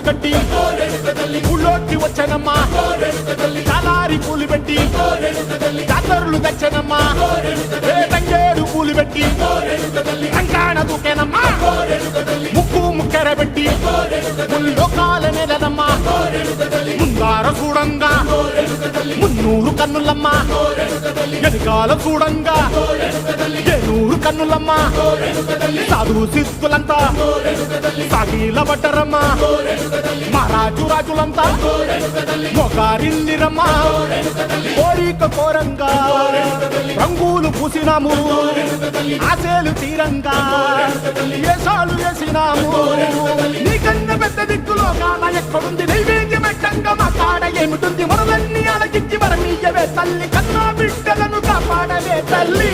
కట్టి ఊళ్ళోకి వచ్చనమ్మా చాలారి పూలు పెట్టి జాతరులు తెచ్చనమ్మా తంగేడు పూలు పెట్టి కంకాణ దూకేనమ్మా ముక్కు ముక్కెర పెట్టి ముల్లోకాల నెలనమ్మా ముందార చూడంగా మున్నూరు కన్నులమ్మా వెనకాల చూడంగా ఏనూరు కన్నులమ్మా సాధు సిద్ధులంతా సాగిల పడ్డరమ్మా మహారాజు రాజులంతా మొగారిందిరమ్మా కోరిక కోరంగా రంగులు పూసినాము ఆశలు తీరంగా ఏసాలు వేసినాము నీకన్నా పెద్ద దిక్కులో కాల ఎక్కడుంది నైవేద్యం ఎట్టంగా మా కాడ ఏమిటుంది మనలన్నీ అలగిచ్చి వరమీయవే తల్లి కన్నా బిడ్డలను కాపాడవే తల్లి